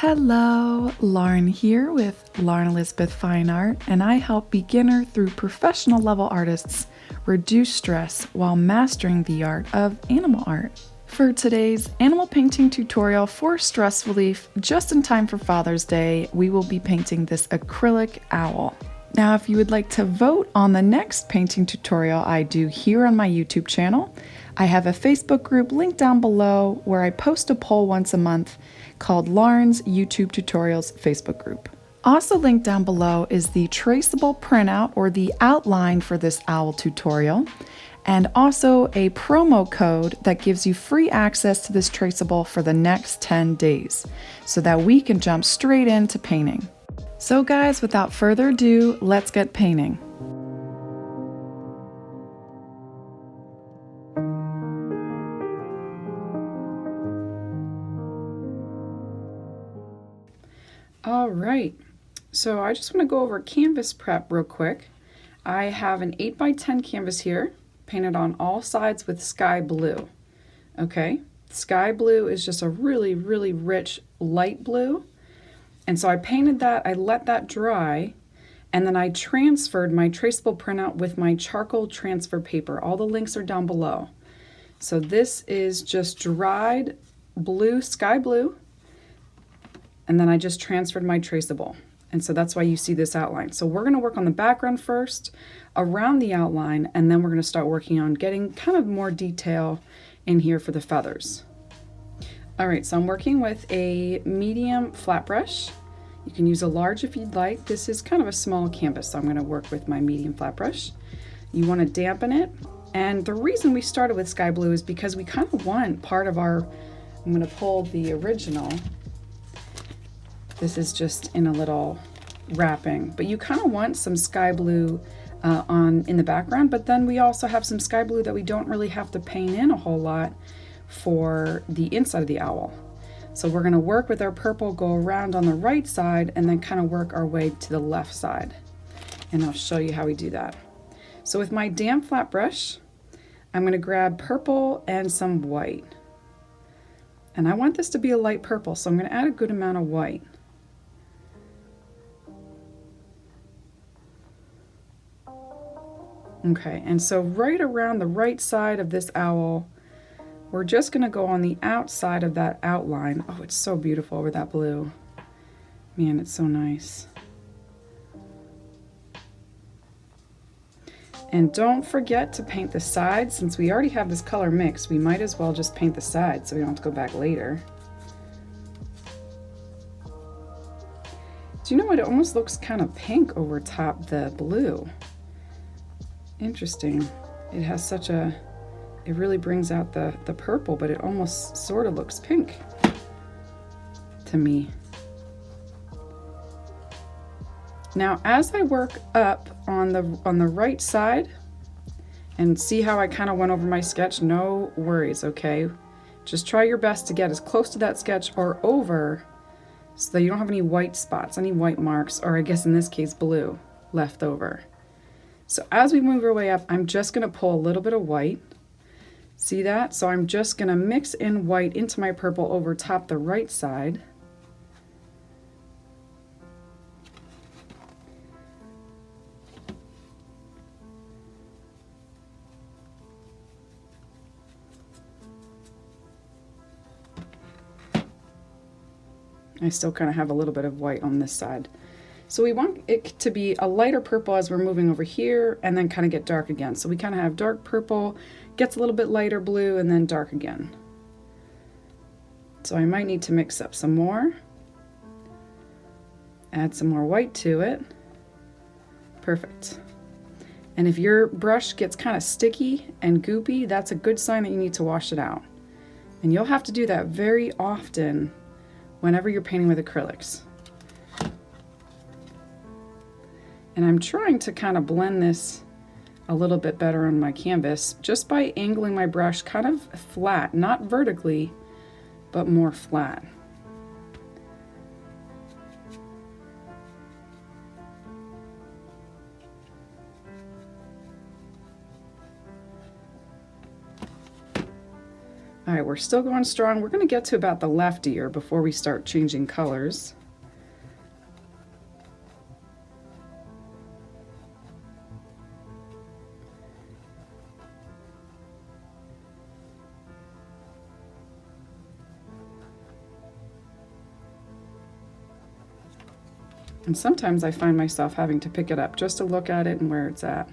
Hello, Lauren here with Lauren Elizabeth Fine Art, and I help beginner through professional level artists reduce stress while mastering the art of animal art. For today's animal painting tutorial for stress relief, just in time for Father's Day, we will be painting this acrylic owl. Now, if you would like to vote on the next painting tutorial I do here on my YouTube channel, I have a Facebook group linked down below where I post a poll once a month called Lauren's YouTube Tutorials Facebook group. Also linked down below is the traceable printout or the outline for this owl tutorial, and also a promo code that gives you free access to this traceable for the next 10 days so that we can jump straight into painting. So guys, without further ado, let's get painting. All right, so I just want to go over canvas prep real quick. I have an 8x10 canvas here, painted on all sides with sky blue. Okay, sky blue is just a really, really rich light blue. And so I painted that, I let that dry, and then I transferred my traceable printout with my charcoal transfer paper. All the links are down below. So this is just dried blue, sky blue, and then I just transferred my traceable. And so that's why you see this outline. So we're gonna work on the background first, around the outline, and then we're gonna start working on getting kind of more detail in here for the feathers. All right, so I'm working with a medium flat brush. You can use a large if you'd like. This is kind of a small canvas, so I'm gonna work with my medium flat brush. You wanna dampen it. And the reason we started with sky blue is because we kind of want part of our, I'm gonna pull the original. This is just in a little wrapping, but you kind of want some sky blue in the background, but then we also have some sky blue that we don't really have to paint in a whole lot for the inside of the owl. So we're gonna work with our purple, go around on the right side, and then kind of work our way to the left side. And I'll show you how we do that. So with my damp flat brush, I'm gonna grab purple and some white. And I want this to be a light purple, so I'm gonna add a good amount of white. Okay, and so right around the right side of this owl, we're just gonna go on the outside of that outline. Oh, it's so beautiful with that blue. Man, it's so nice. And don't forget to paint the sides. Since we already have this color mix, we might as well just paint the sides so we don't have to go back later. Do you know what? It almost looks kind of pink over top the blue. Interesting. It has such a, it really brings out the purple, but it almost sort of looks pink to me. Now, as I work up on the right side, and see how I kind of went over my sketch, no worries, okay? Just try your best to get as close to that sketch or over so that you don't have any white spots, any white marks, or I guess in this case blue, left over. So as we move our way up, I'm just gonna pull a little bit of white. See that? So I'm just gonna mix in white into my purple over top the right side. I still kind of have a little bit of white on this side. So we want it to be a lighter purple as we're moving over here and then kind of get dark again. So we kind of have dark purple, gets a little bit lighter blue, and then dark again. So I might need to mix up some more. Add some more white to it. Perfect. And if your brush gets kind of sticky and goopy, that's a good sign that you need to wash it out. And you'll have to do that very often whenever you're painting with acrylics. And I'm trying to kind of blend this a little bit better on my canvas just by angling my brush kind of flat, not vertically, but more flat. All right, we're still going strong. We're going to get to about the left ear before we start changing colors. And sometimes I find myself having to pick it up just to look at it and where it's at.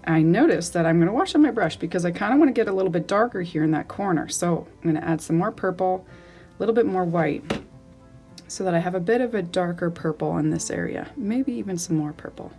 I noticed that I'm going to wash on my brush because I kind of want to get a little bit darker here in that corner. So I'm going to add some more purple, a little bit more white, so that I have a bit of a darker purple in this area. Maybe even some more purple.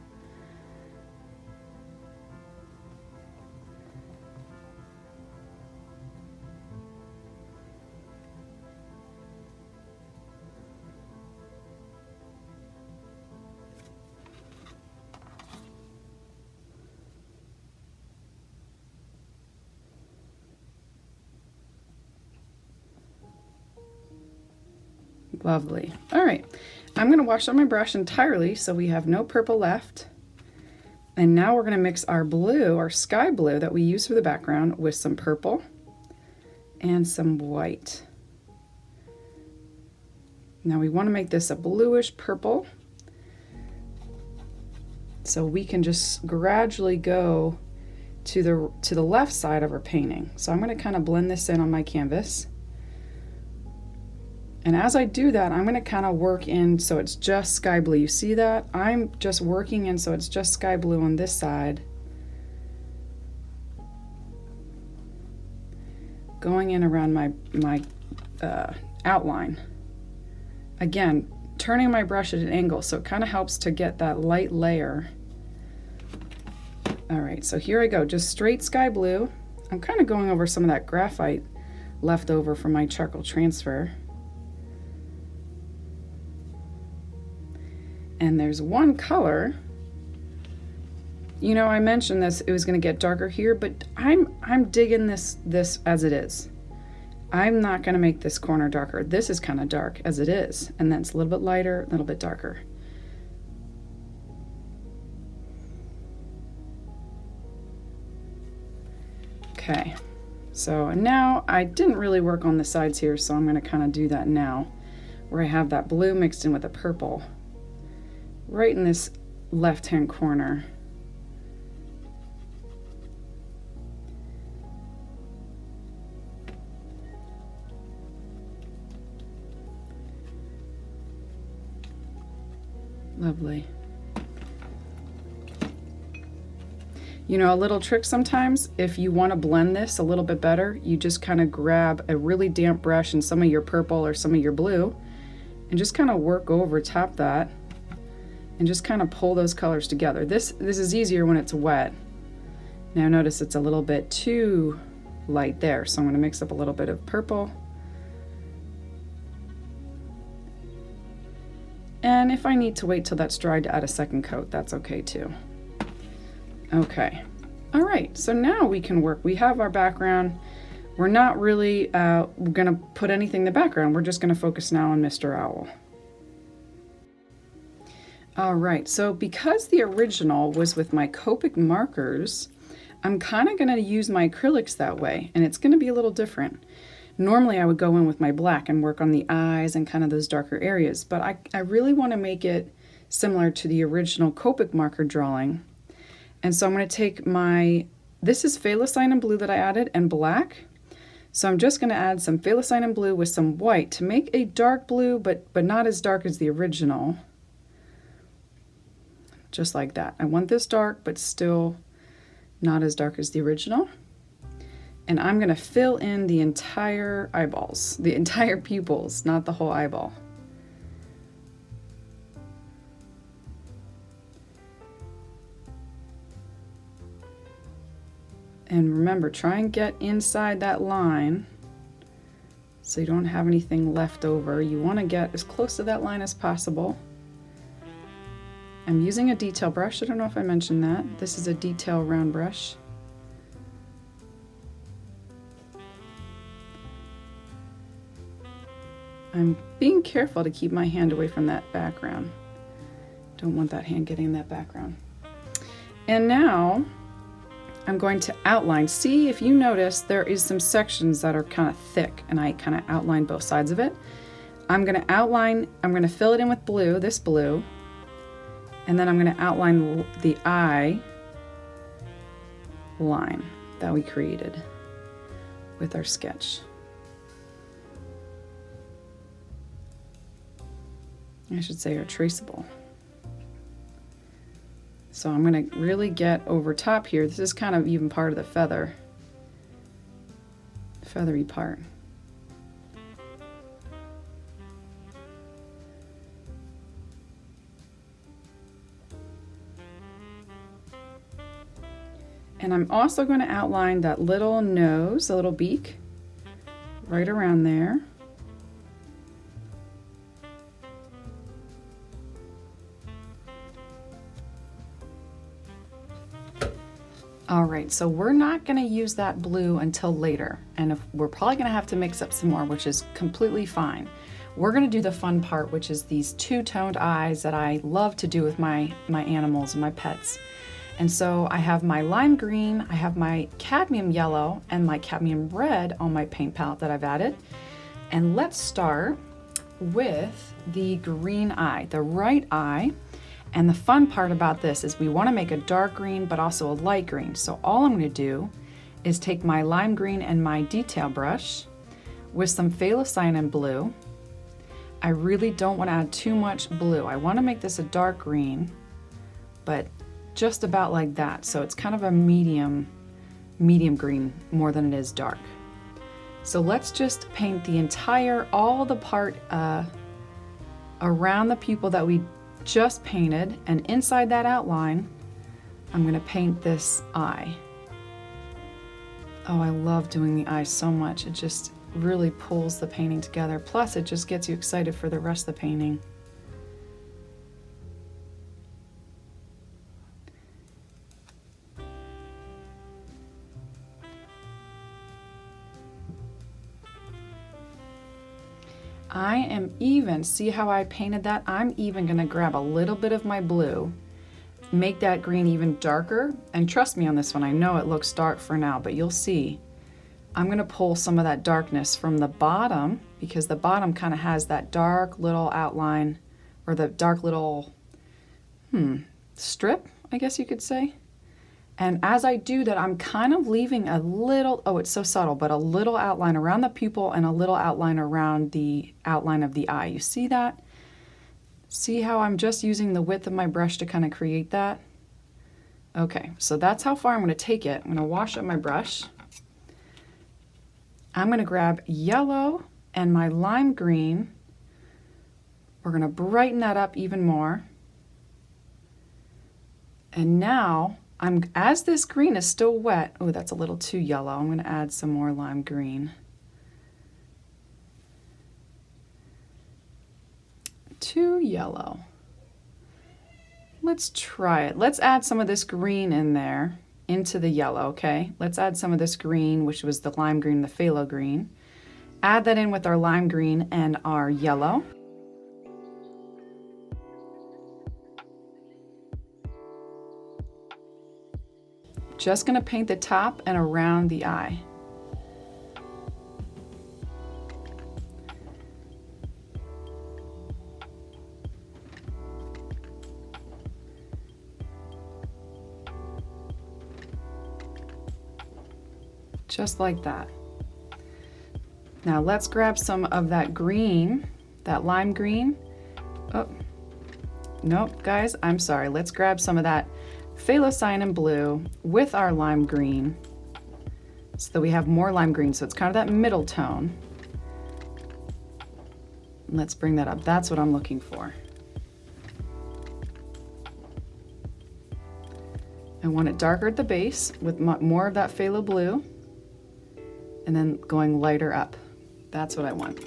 Lovely. All right, I'm going to wash out my brush entirely so we have no purple left. And now we're going to mix our blue, our sky blue that we use for the background, with some purple and some white. Now we want to make this a bluish purple, so we can just gradually go to the left side of our painting. So I'm going to kind of blend this in on my canvas. And as I do that, I'm going to kind of work in so it's just sky blue. You see that? I'm just working in so it's just sky blue on this side. Going in around my outline. Again, turning my brush at an angle so it kind of helps to get that light layer. All right, so here I go, just straight sky blue. I'm kind of going over some of that graphite left over from my charcoal transfer. And there's one color, you know, I mentioned this, it was going to get darker here, but I'm digging this as it is. I'm not going to make this corner darker. This is kind of dark as it is, and then it's a little bit lighter, a little bit darker. Okay, so now I didn't really work on the sides here, so I'm going to kind of do that now, where I have that blue mixed in with the purple. Right in this left-hand corner. Lovely. You know, a little trick sometimes, if you want to blend this a little bit better, you just kind of grab a really damp brush and some of your purple or some of your blue and just kind of work over top that. And just kind of pull those colors together. This is easier when it's wet. Now notice it's a little bit too light there, so I'm going to mix up a little bit of purple. And if I need to wait till that's dried to add a second coat, that's okay too. Okay, all right, so now we can work. We have our background. We're not really going to put anything in the background. We're just going to focus now on Mr. Owl. All right, so because the original was with my Copic markers, I'm kind of going to use my acrylics that way, and it's going to be a little different. Normally I would go in with my black and work on the eyes and kind of those darker areas, but I really want to make it similar to the original Copic marker drawing. And so I'm going to take this is Phthalocyanine Blue that I added, and black. So I'm just going to add some Phthalocyanine Blue with some white to make a dark blue, but not as dark as the original. Just like that. I want this dark, but still not as dark as the original. And I'm going to fill in the entire eyeballs, the entire pupils, not the whole eyeball. And remember, try and get inside that line so you don't have anything left over. You want to get as close to that line as possible. I'm using a detail brush. I don't know if I mentioned that. This is a detail round brush. I'm being careful to keep my hand away from that background. Don't want that hand getting in that background. And now I'm going to outline. See, if you notice, there is some sections that are kind of thick, and I kind of outline both sides of it. I'm going to outline, I'm going to fill it in with blue, this blue, and then I'm going to outline the eye line that we created with our sketch. I should say our traceable. So I'm going to really get over top here. This is kind of even part of the feathery part. And I'm also going to outline that little nose, a little beak, right around there. All right, so we're not going to use that blue until later, and if we're probably going to have to mix up some more, which is completely fine. We're going to do the fun part, which is these two-toned eyes that I love to do with my animals and my pets. And so I have my lime green, I have my cadmium yellow, and my cadmium red on my paint palette that I've added. And let's start with the green eye, the right eye. And the fun part about this is we want to make a dark green, but also a light green. So all I'm going to do is take my lime green and my detail brush with some Phthalocyanine Blue. I really don't want to add too much blue. I want to make this a dark green, but just about like that. So it's kind of a medium green more than it is dark. So let's just paint the entire, all the part around the pupil that we just painted, and inside that outline I'm going to paint this eye. Oh, I love doing the eye so much. It just really pulls the painting together. Plus it just gets you excited for the rest of the painting. I am even, see how I painted that? I'm even going to grab a little bit of my blue, make that green even darker, and trust me on this one, I know it looks dark for now, but you'll see. I'm going to pull some of that darkness from the bottom, because the bottom kind of has that dark little outline, or the dark little strip, I guess you could say. And as I do that, I'm kind of leaving a little, oh, it's so subtle, but a little outline around the pupil and a little outline around the outline of the eye. You see that? See how I'm just using the width of my brush to kind of create that? Okay, so that's how far I'm going to take it. I'm going to wash up my brush. I'm going to grab yellow and my lime green. We're going to brighten that up even more. And now, as this green is still wet, oh, that's a little too yellow. I'm going to add some more lime green. Too yellow. Let's try it. Let's add some of this green in there, into the yellow, okay? Let's add some of this green, which was the lime green, the phthalo green. Add that in with our lime green and our yellow. Just going to paint the top and around the eye. Just like that. Now let's grab some of that green, that lime green. Oh, nope, guys, I'm sorry. Let's grab some of that Phthalocyanine Blue with our lime green so that we have more lime green, so it's kind of that middle tone. Let's bring that up. That's what I'm looking for. I want it darker at the base with more of that phthalo blue, and then going lighter up. That's what I want.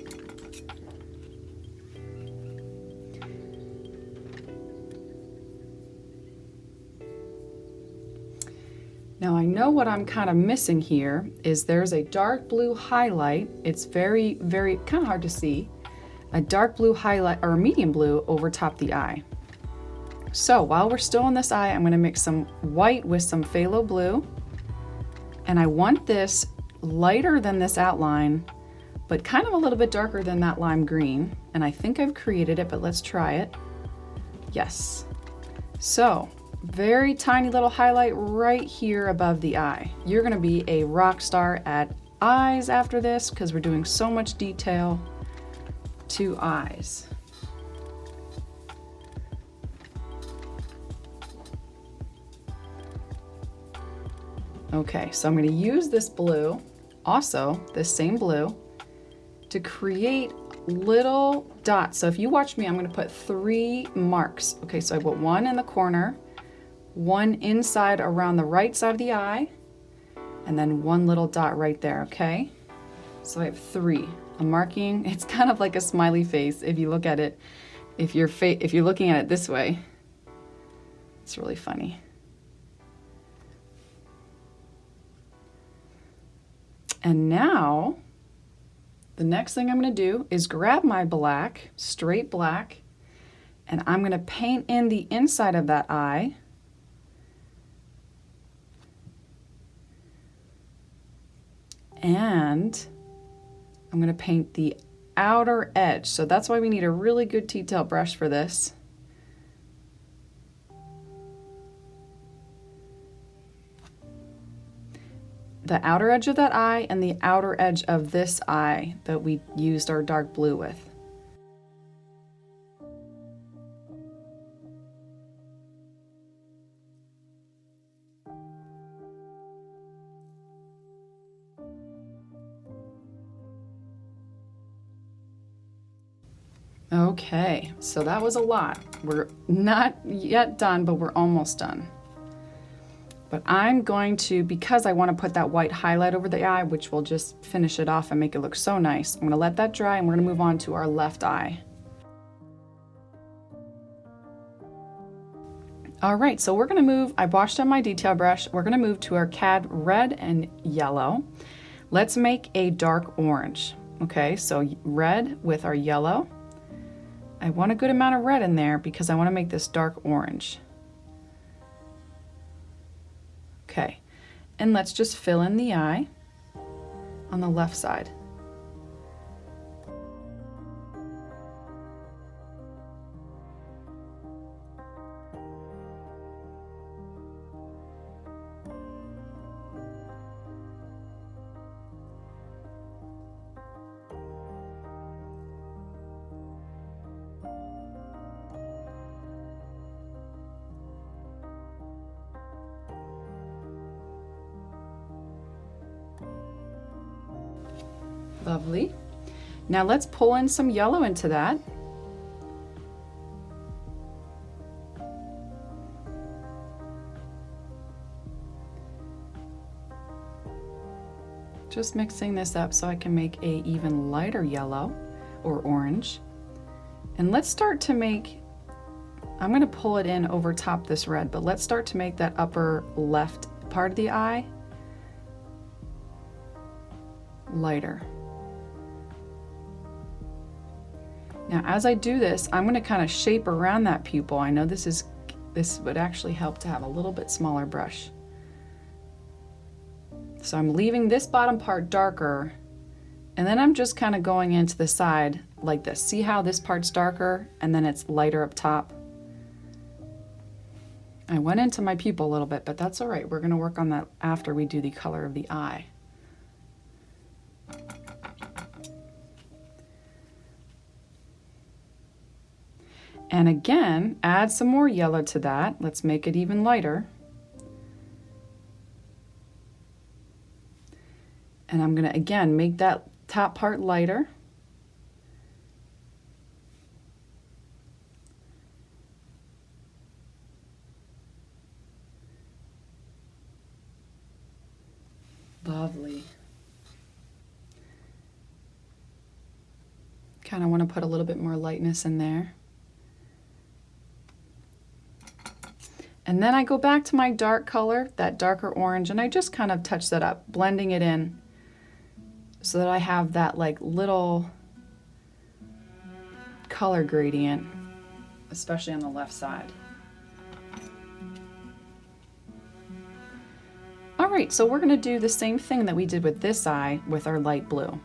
Now I know what I'm kind of missing here is there's a dark blue highlight. It's very, very kind of hard to see. A dark blue highlight or a medium blue over top the eye. So while we're still on this eye, I'm going to mix some white with some phthalo blue. And I want this lighter than this outline, but kind of a little bit darker than that lime green. And I think I've created it, but let's try it. Yes. So, very tiny little highlight right here above the eye. You're gonna be a rock star at eyes after this because we're doing so much detail to eyes. Okay, so I'm going to use this blue, also this same blue, to create little dots. So if you watch me, I'm going to put 3 marks. Okay, so I put 1 in the corner, 1 inside around the right side of the eye, and then 1 little dot right there, okay? So I have 3. I'm marking, it's kind of like a smiley face if you look at it, if you're looking at it this way. It's really funny. And now, the next thing I'm going to do is grab my black, straight black, and I'm going to paint in the inside of that eye. And I'm going to paint the outer edge. So that's why we need a really good detail brush for this. The outer edge of that eye and the outer edge of this eye that we used our dark blue with. Okay, so that was a lot. We're not yet done, but we're almost done. But I'm going to, because I want to put that white highlight over the eye, which will just finish it off and make it look so nice, I'm going to let that dry and we're going to move on to our left eye. All right, so we're going to move, I washed out my detail brush, we're going to move to our Cad Red and Yellow. Let's make a dark orange. Okay, so red with our yellow. I want a good amount of red in there because I want to make this dark orange. Okay, and let's just fill in the eye on the left side. Lovely. Now let's pull in some yellow into that. Just mixing this up so I can make a even lighter yellow or orange. And let's start to make, I'm going to pull it in over top this red, but let's start to make that upper left part of the eye lighter. Now as I do this, I'm going to kind of shape around that pupil. I know this would actually help to have a little bit smaller brush. So I'm leaving this bottom part darker, and then I'm just kind of going into the side like this. See how this part's darker and then it's lighter up top? I went into my pupil a little bit, but that's all right. We're going to work on that after we do the color of the eye. And again, add some more yellow to that. Let's make it even lighter. And I'm going to, again, make that top part lighter. Lovely. Kind of want to put a little bit more lightness in there. And then I go back to my dark color, that darker orange, and I just kind of touch that up, blending it in so that I have that like little color gradient, especially on the left side. All right, so we're going to do the same thing that we did with this eye with our light blue.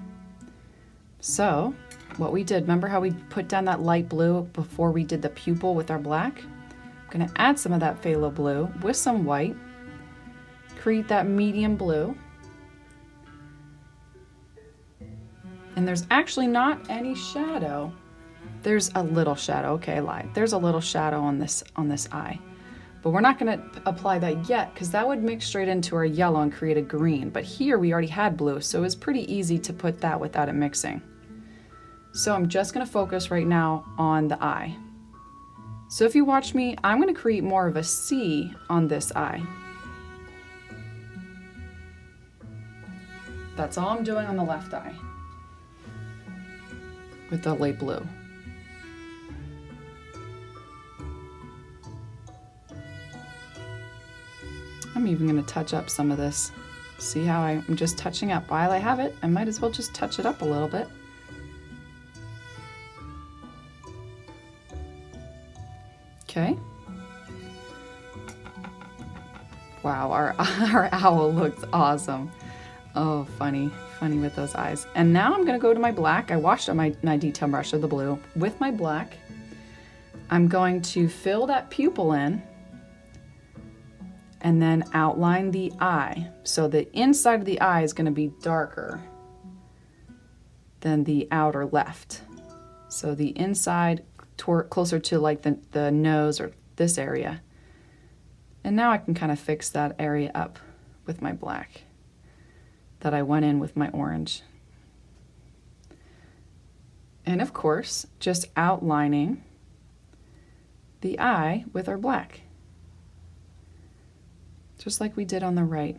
So what we did, remember how we put down that light blue before we did the pupil with our black? I'm going to add some of that phthalo blue with some white, create that medium blue. And there's actually not any shadow. There's a little shadow. Okay, I lied. There's a little shadow on this eye. But we're not going to apply that yet because that would mix straight into our yellow and create a green. But here we already had blue, so it's pretty easy to put that without it mixing. So I'm just going to focus right now on the eye. So if you watch me, I'm going to create more of a C on this eye. That's all I'm doing on the left eye with the light blue. I'm even going to touch up some of this. See how I'm just touching up? While I have it, I might as well just touch it up a little bit. Okay. Wow, our owl looks awesome. Oh, funny with those eyes. And now I'm going to go to my black. I washed up my detail brush of the blue with my black. I'm going to fill that pupil in and then outline the eye. So the inside of the eye is going to be darker than the outer left. So the inside closer to like the nose or this area. And now I can kind of fix that area up with my black that I went in with my orange. And of course, just outlining the eye with our black. Just like we did on the right.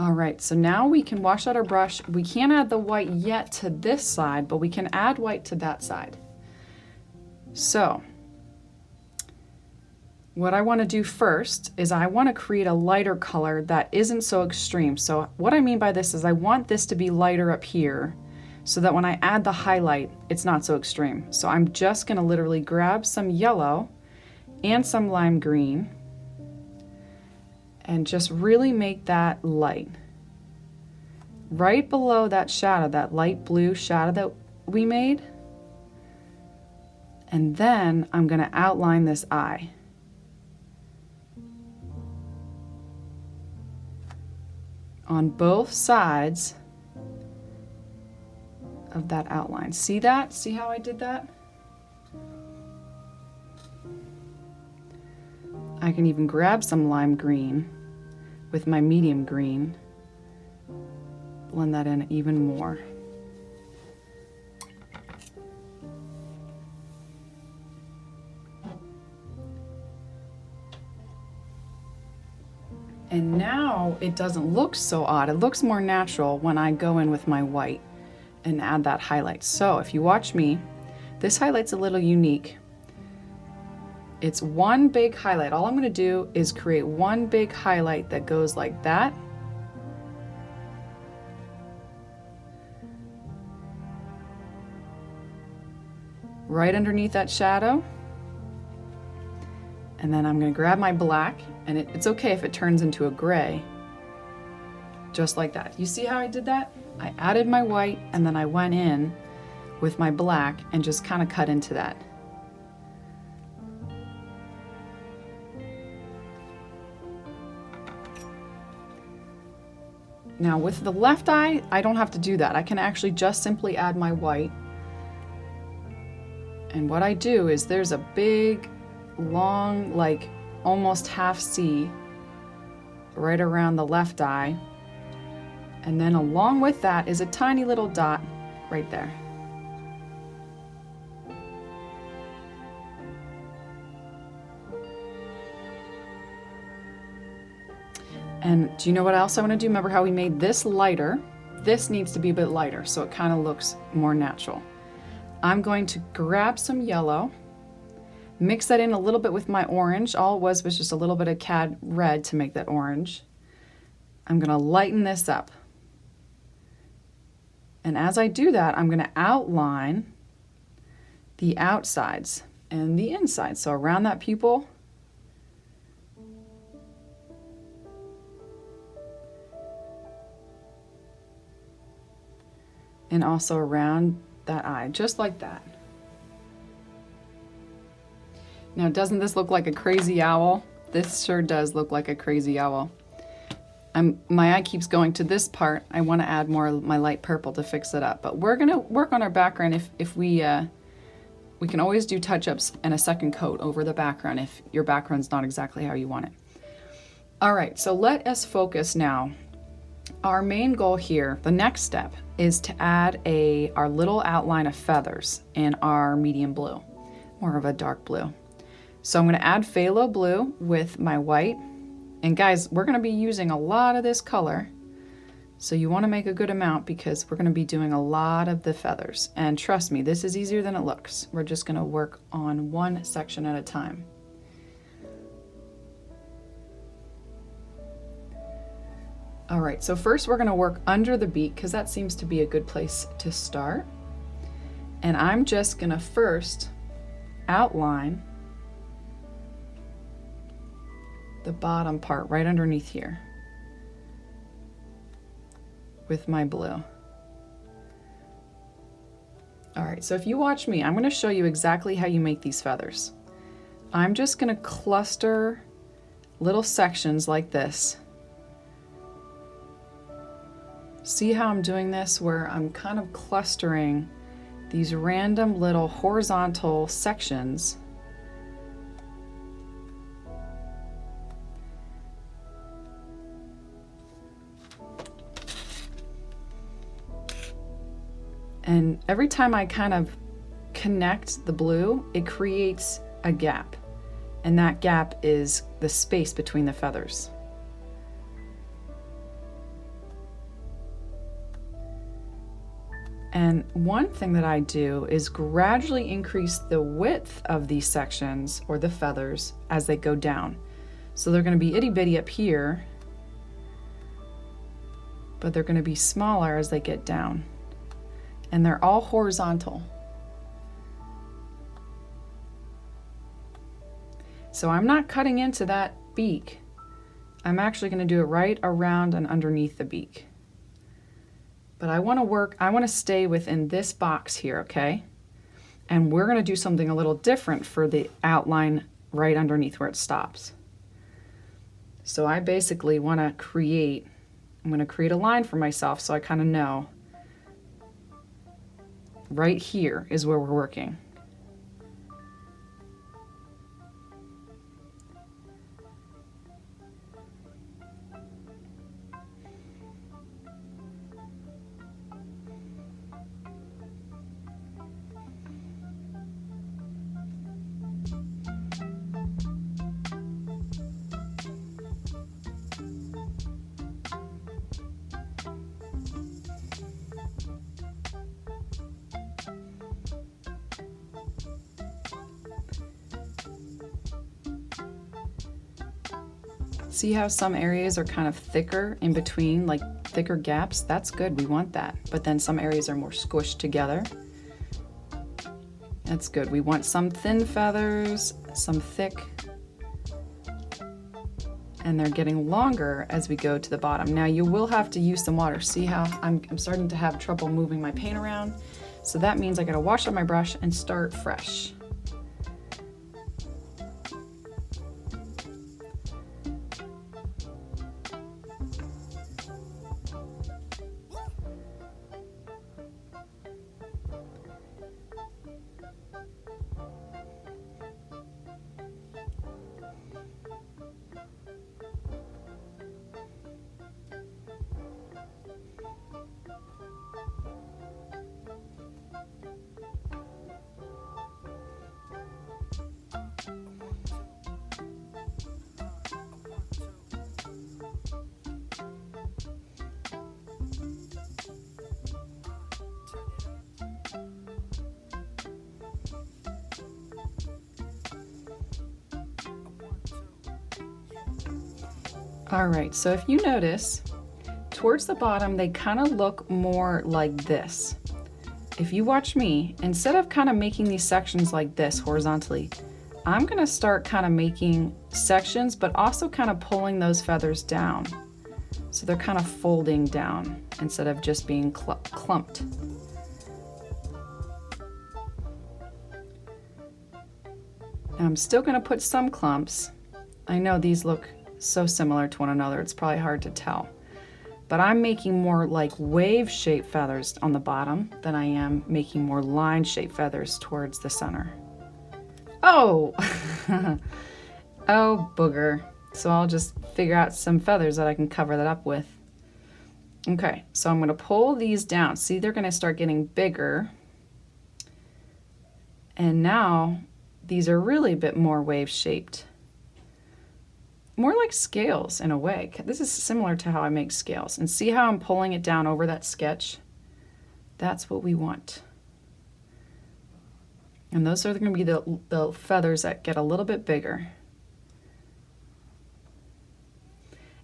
All right, so now we can wash out our brush. We can't add the white yet to this side, but we can add white to that side. So what I want to do first is I want to create a lighter color that isn't so extreme. So what I mean by this is I want this to be lighter up here so that when I add the highlight, it's not so extreme. So I'm just going to literally grab some yellow and some lime green and just really make that light. Right below that shadow, that light blue shadow that we made. And then I'm going to outline this eye. On both sides of that outline. See that? See how I did that? I can even grab some lime green with my medium green, blend that in even more. And now it doesn't look so odd. It looks more natural when I go in with my white and add that highlight. So if you watch me, this highlight's a little unique. It's one big highlight. All I'm going to do is create one big highlight that goes like that. Right underneath that shadow. And then I'm going to grab my black, and it's okay if it turns into a gray. Just like that. You see how I did that? I added my white, and then I went in with my black and just kind of cut into that. Now with the left eye, I don't have to do that. I can actually just simply add my white. And what I do is there's a big, long, like almost half C right around the left eye. And then along with that is a tiny little dot right there. And do you know what else I want to do? Remember how we made this lighter? This needs to be a bit lighter so it kind of looks more natural. I'm going to grab some yellow, mix that in a little bit with my orange. All it was just a little bit of Cad Red to make that orange. I'm going to lighten this up. And as I do that, I'm going to outline the outsides and the inside. So around that pupil, and also around that eye, just like that. Now, doesn't this look like a crazy owl? This sure does look like a crazy owl. My eye keeps going to this part. I want to add more of my light purple to fix it up. But we're going to work on our background if we can always do touch-ups and a second coat over the background if your background's not exactly how you want it. All right, so let us focus now. Our main goal here, the next step, is to add our little outline of feathers in our medium blue, more of a dark blue. So I'm going to add phthalo blue with my white. And guys, we're going to be using a lot of this color. So you want to make a good amount because we're going to be doing a lot of the feathers. And trust me, this is easier than it looks. We're just going to work on one section at a time. All right, so first we're going to work under the beak because that seems to be a good place to start. And I'm just going to first outline the bottom part right underneath here with my blue. All right, so if you watch me, I'm going to show you exactly how you make these feathers. I'm just going to cluster little sections like this. See how I'm doing this, where I'm kind of clustering these random little horizontal sections. And every time I kind of connect the blue, it creates a gap. And that gap is the space between the feathers. And one thing that I do is gradually increase the width of these sections, or the feathers, as they go down. So they're going to be itty bitty up here, but they're going to be smaller as they get down. And they're all horizontal. So I'm not cutting into that beak. I'm actually going to do it right around and underneath the beak. But I want to stay within this box here, okay? And we're going to do something a little different for the outline right underneath where it stops. So I basically want to I'm going to create a line for myself so I kind of know right here is where we're working. See how some areas are kind of thicker in between, like thicker gaps? That's good, we want that. But then some areas are more squished together. That's good. We want some thin feathers, some thick, and they're getting longer as we go to the bottom. Now you will have to use some water. See how I'm starting to have trouble moving my paint around? So that means I gotta wash up my brush and start fresh. All right, so if you notice, towards the bottom, they kind of look more like this. If you watch me, instead of kind of making these sections like this horizontally, I'm gonna start kind of making sections, but also kind of pulling those feathers down. So they're kind of folding down instead of just being clumped. And I'm still gonna put some clumps. I know these look so similar to one another, it's probably hard to tell. But I'm making more like wave-shaped feathers on the bottom than I am making more line-shaped feathers towards the center. Oh! Oh, booger. So I'll just figure out some feathers that I can cover that up with. Okay, so I'm gonna pull these down. See, they're gonna start getting bigger. And now, these are really a bit more wave-shaped. More like scales in a way. This is similar to how I make scales. And see how I'm pulling it down over that sketch? That's what we want. And those are going to be the feathers that get a little bit bigger.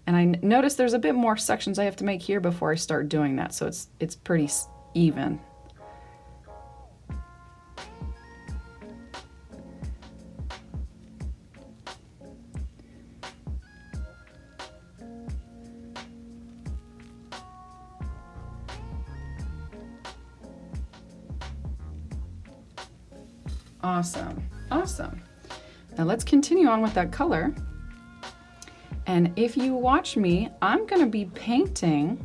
And I notice there's a bit more sections I have to make here before I start doing that, so it's pretty even. Awesome, awesome. Now let's continue on with that color. And if you watch me, I'm gonna be painting,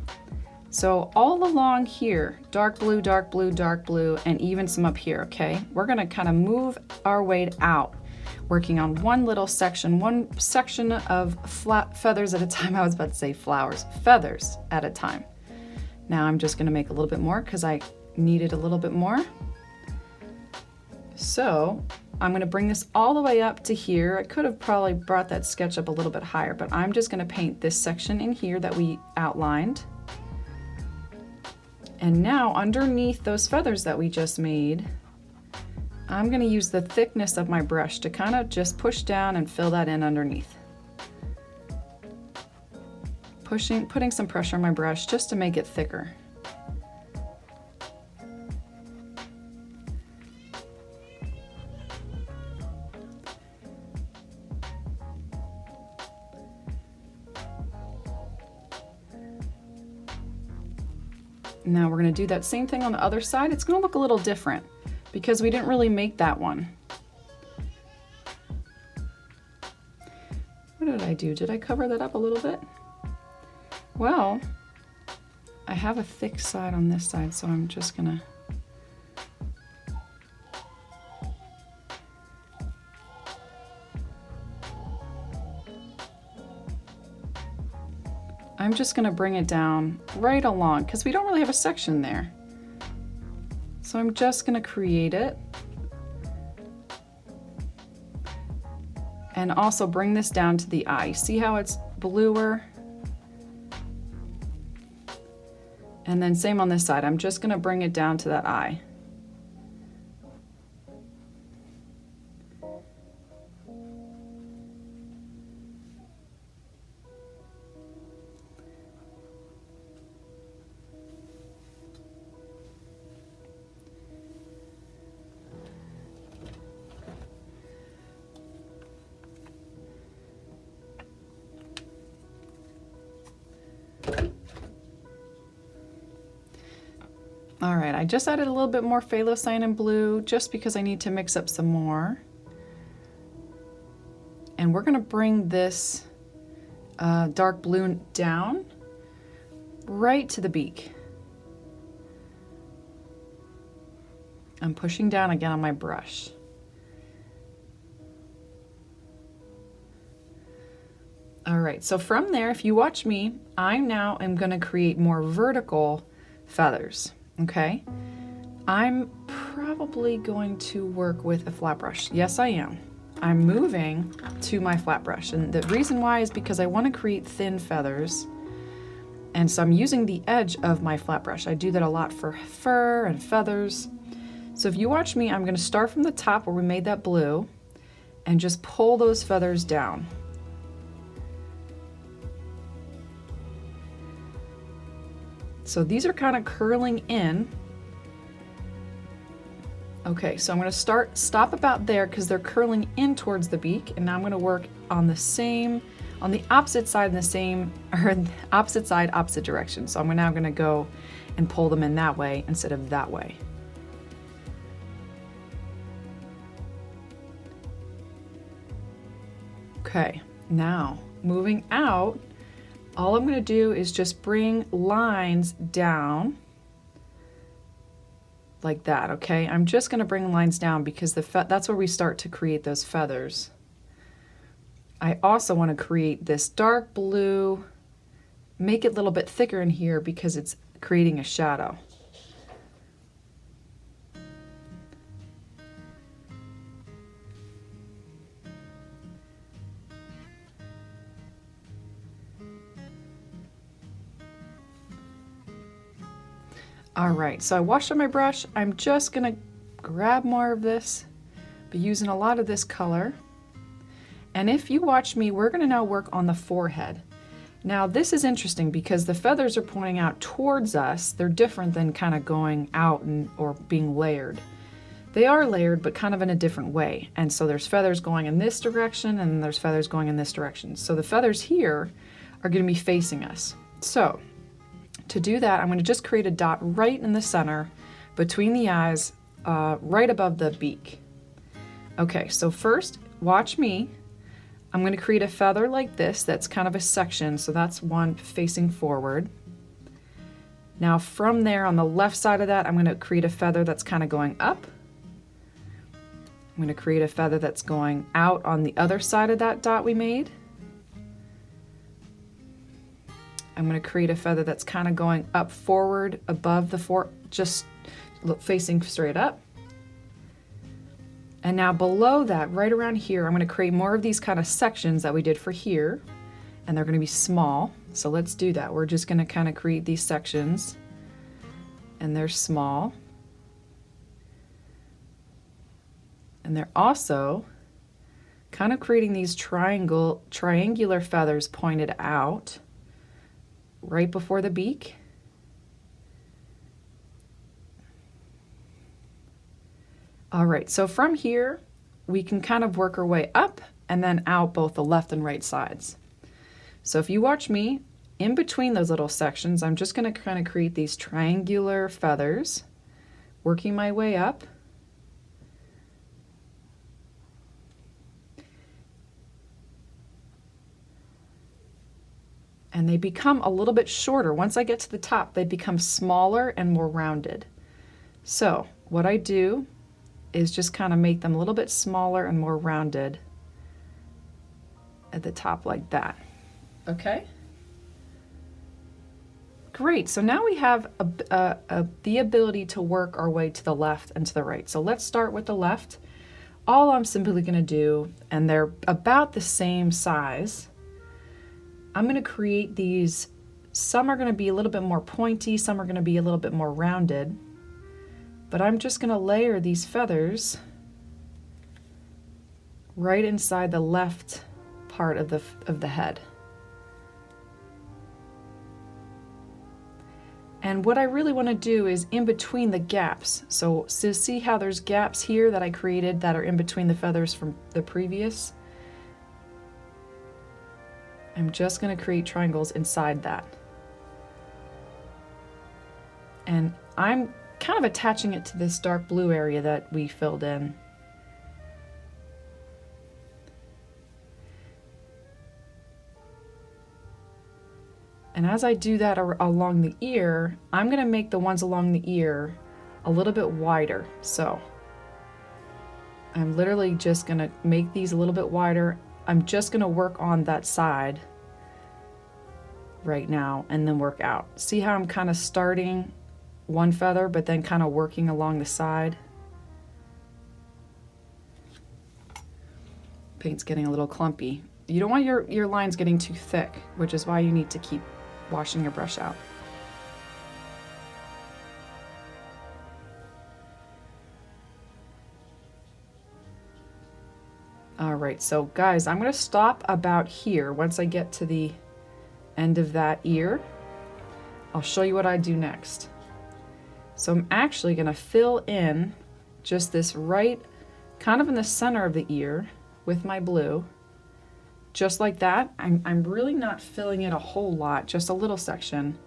so all along here, dark blue, dark blue, dark blue, and even some up here, okay? We're gonna kind of move our way out, working on one little section, one section of flat feathers at a time. I was about to say flowers, feathers at a time. Now I'm just gonna make a little bit more because I needed a little bit more. So I'm going to bring this all the way up to here. I could have probably brought that sketch up a little bit higher, but I'm just going to paint this section in here that we outlined. And now underneath those feathers that we just made, I'm going to use the thickness of my brush to kind of just push down and fill that in underneath. Putting some pressure on my brush just to make it thicker. Now we're going to do that same thing on the other side. It's going to look a little different because we didn't really make that one. What did I do? Did I cover that up a little bit? Well, I have a thick side on this side, so I'm just going to bring it down right along because we don't really have a section there. So I'm just going to create it. And also bring this down to the eye. See how it's bluer? And then same on this side. I'm just going to bring it down to that eye. All right, I just added a little bit more Phthalocyanine Blue just because I need to mix up some more. And we're gonna bring this dark blue down right to the beak. I'm pushing down again on my brush. All right, so from there, if you watch me, I now am gonna create more vertical feathers. Okay, I'm probably going to work with a flat brush. Yes, I am. I'm moving to my flat brush. And the reason why is because I want to create thin feathers. And so I'm using the edge of my flat brush. I do that a lot for fur and feathers. So if you watch me, I'm going to start from the top where we made that blue and just pull those feathers down. So these are kind of curling in. Okay, so I'm going to stop about there because they're curling in towards the beak, and now I'm going to work on the opposite side opposite direction. So I'm now going to go and pull them in that way instead of that way. Okay, now moving out, all I'm going to do is just bring lines down like that, okay? I'm just going to bring lines down because that's where we start to create those feathers. I also want to create this dark blue, make it a little bit thicker in here because it's creating a shadow. All right, so I washed up my brush. I'm just gonna grab more of this, be using a lot of this color. And if you watch me, we're gonna now work on the forehead. Now this is interesting because the feathers are pointing out towards us. They're different than kind of going out or being layered. They are layered, but kind of in a different way. And so there's feathers going in this direction and there's feathers going in this direction. So the feathers here are gonna be facing us. So to do that, I'm going to just create a dot right in the center between the eyes, right above the beak. Okay, so first, watch me. I'm going to create a feather like this that's kind of a section, so that's one facing forward. Now from there, on the left side of that, I'm going to create a feather that's kind of going up. I'm going to create a feather that's going out on the other side of that dot we made. I'm going to create a feather that's kind of going up forward above just facing straight up. And now below that, right around here, I'm going to create more of these kind of sections that we did for here, and they're going to be small. So let's do that. We're just going to kind of create these sections, and they're small. And they're also kind of creating these triangular feathers pointed out right before the beak. All right, so from here, we can kind of work our way up and then out both the left and right sides. So if you watch me, in between those little sections, I'm just going to kind of create these triangular feathers, working my way up. And they become a little bit shorter. Once I get to the top, they become smaller and more rounded. So what I do is just kind of make them a little bit smaller and more rounded at the top like that. Okay? Great, so now we have the ability to work our way to the left and to the right. So let's start with the left. All I'm simply gonna do, and they're about the same size, I'm going to create these. Some are going to be a little bit more pointy, some are going to be a little bit more rounded, but I'm just going to layer these feathers right inside the left part of the head. And what I really want to do is in between the gaps. So see how there's gaps here that I created that are in between the feathers from the previous? I'm just going to create triangles inside that. And I'm kind of attaching it to this dark blue area that we filled in. And as I do that along the ear, I'm going to make the ones along the ear a little bit wider. So I'm literally just going to make these a little bit wider. I'm just going to work on that side right now and then work out. See how I'm kind of starting one feather but then kind of working along the side? Paint's getting a little clumpy. You don't want your lines getting too thick, which is why you need to keep washing your brush out. All right, so guys, I'm going to stop about here. Once I get to the end of that ear, I'll show you what I do next. So I'm actually going to fill in just this right, kind of in the center of the ear with my blue. Just like that. I'm really not filling it a whole lot, just a little section.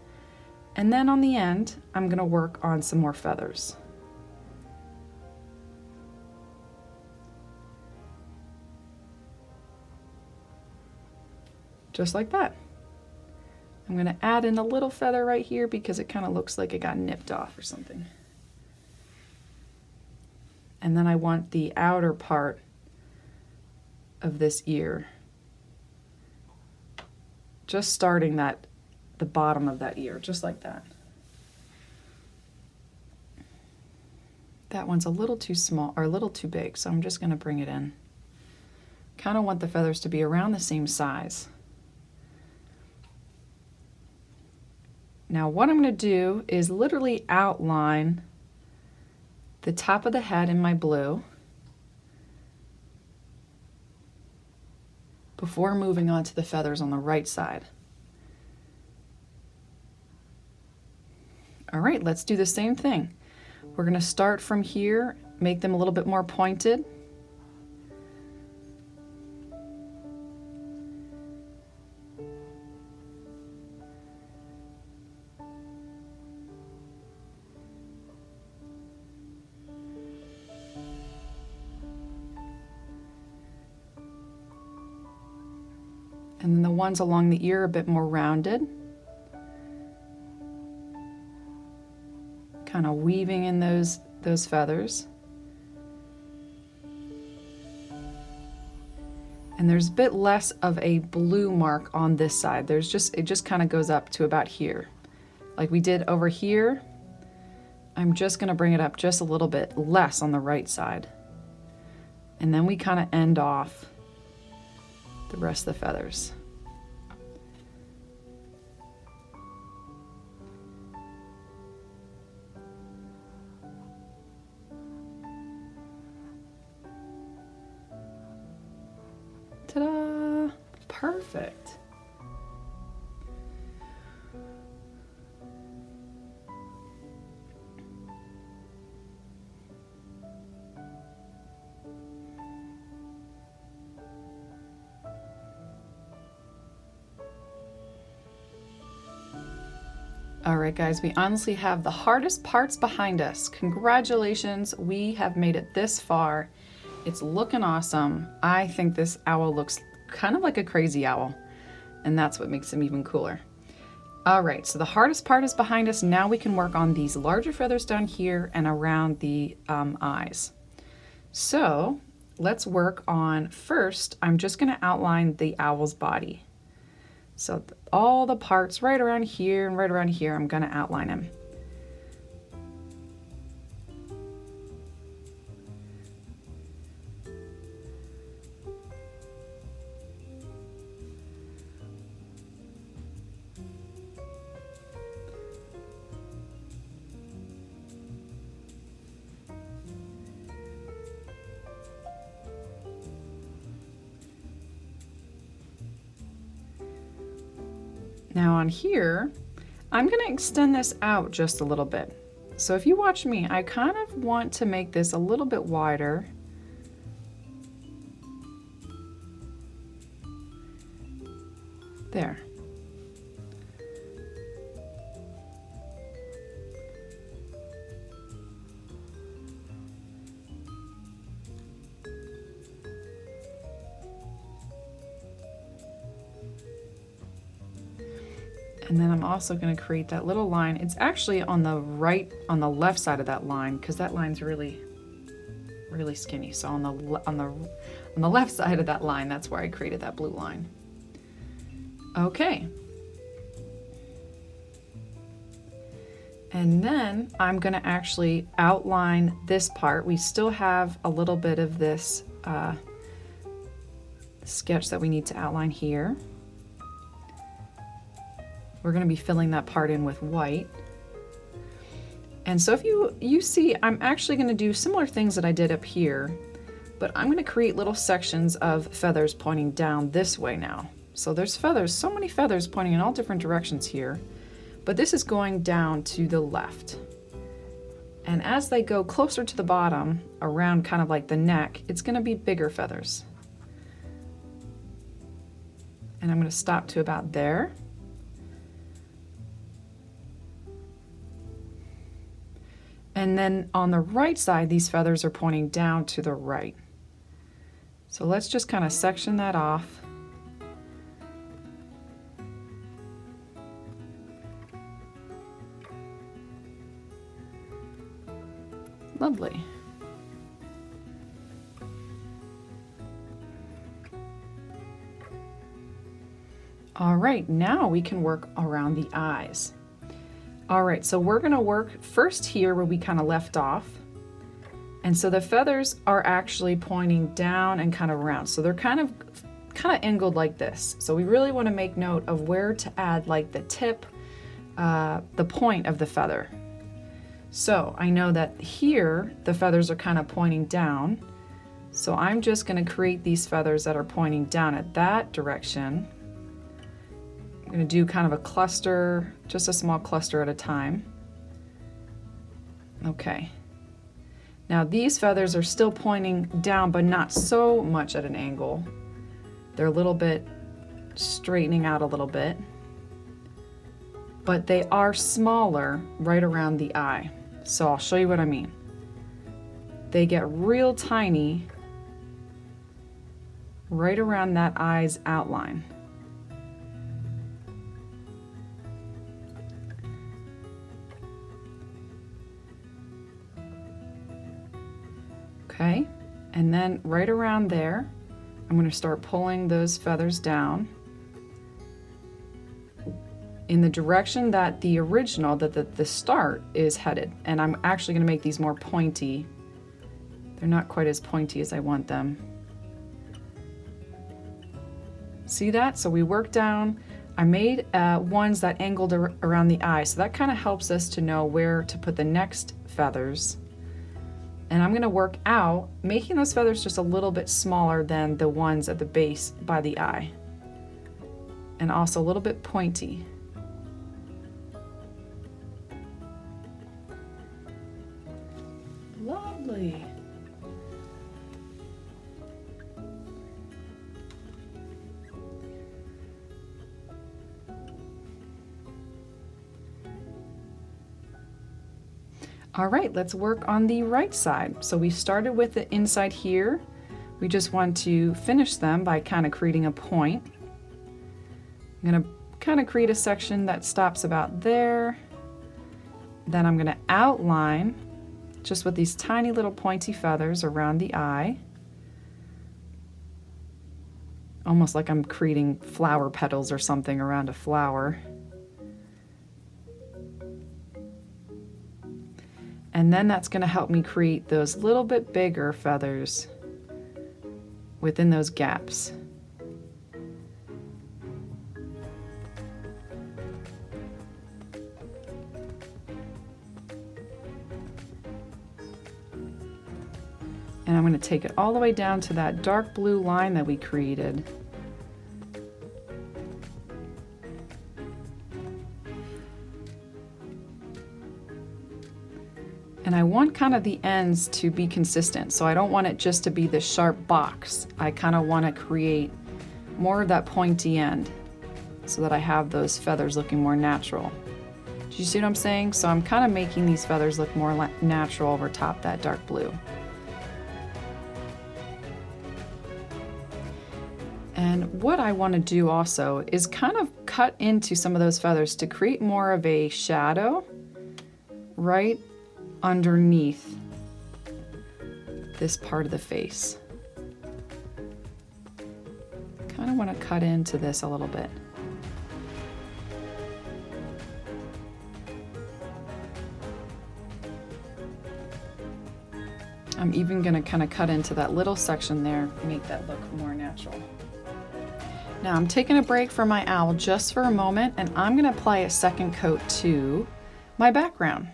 And then on the end, I'm going to work on some more feathers. Just like that. I'm going to add in a little feather right here because it kind of looks like it got nipped off or something. And then I want the outer part of this ear, just starting the bottom of that ear, just like that. That one's a little too small, or a little too big, so I'm just going to bring it in. Kind of want the feathers to be around the same size. Now what I'm going to do is literally outline the top of the head in my blue before moving on to the feathers on the right side. All right, let's do the same thing. We're going to start from here, make them a little bit more pointed. And then the ones along the ear a bit more rounded. Kind of weaving in those feathers. And there's a bit less of a blue mark on this side. It just kind of goes up to about here. Like we did over here. I'm just going to bring it up just a little bit less on the right side. And then we kind of end off the rest of the feathers. Ta-da! Perfect. All right, guys, we honestly have the hardest parts behind us. Congratulations, we have made it this far. It's looking awesome. I think this owl looks kind of like a crazy owl, and that's what makes him even cooler. All right, so the hardest part is behind us. Now we can work on these larger feathers down here and around the eyes. So let's work on, first, I'm just gonna outline the owl's body. So all the parts right around here and right around here, I'm gonna outline him. Now on here, I'm going to extend this out just a little bit. So if you watch me, I kind of want to make this a little bit wider. There. And then I'm also going to create that little line. It's actually on the left side of that line, because that line's really skinny. So on the left side of that line, that's where I created that blue line. Okay. And then I'm going to actually outline this part. We still have a little bit of this sketch that we need to outline here. We're going to be filling that part in with white. And so if you see, I'm actually going to do similar things that I did up here, but I'm going to create little sections of feathers pointing down this way now. So there's feathers, so many feathers pointing in all different directions here, but this is going down to the left. And as they go closer to the bottom, around kind of like the neck, it's going to be bigger feathers. And I'm going to stop to about there. And then on the right side, these feathers are pointing down to the right. So let's just kind of section that off. Lovely. All right, now we can work around the eyes. All right, so we're gonna work first here where we kind of left off. And so the feathers are actually pointing down and kind of around. So they're kind of angled like this. So we really want to make note of where to add like the tip, the point of the feather. So I know that here the feathers are kind of pointing down. So I'm just going to create these feathers that are pointing down at that direction. I'm going to do kind of a cluster, just a small cluster at a time. Okay. Now these feathers are still pointing down, but not so much at an angle. They're a little bit straightening out a little bit, but they are smaller right around the eye. So I'll show you what I mean. They get real tiny right around that eye's outline. Okay, and then right around there, I'm going to start pulling those feathers down in the direction that the original, that the start is headed. And I'm actually going to make these more pointy. They're not quite as pointy as I want them. See that? So we worked down. I made ones that angled around the eye, so that kind of helps us to know where to put the next feathers. And I'm going to work out making those feathers just a little bit smaller than the ones at the base by the eye. And also a little bit pointy. Lovely. All right, let's work on the right side. So we started with the inside here. We just want to finish them by kind of creating a point. I'm going to kind of create a section that stops about there. Then I'm going to outline just with these tiny little pointy feathers around the eye. Almost like I'm creating flower petals or something around a flower. And then that's going to help me create those little bit bigger feathers within those gaps. And I'm going to take it all the way down to that dark blue line that we created. And I want kind of the ends to be consistent, so I don't want it just to be this sharp box. I kind of want to create more of that pointy end so that I have those feathers looking more natural. Do you see what I'm saying? So I'm kind of making these feathers look more natural over top that dark blue. And what I want to do also is kind of cut into some of those feathers to create more of a shadow right underneath this part of the face. Kind of want to cut into this a little bit. I'm even going to kind of cut into that little section there, make that look more natural. Now I'm taking a break from my owl just for a moment, and I'm going to apply a second coat to my background.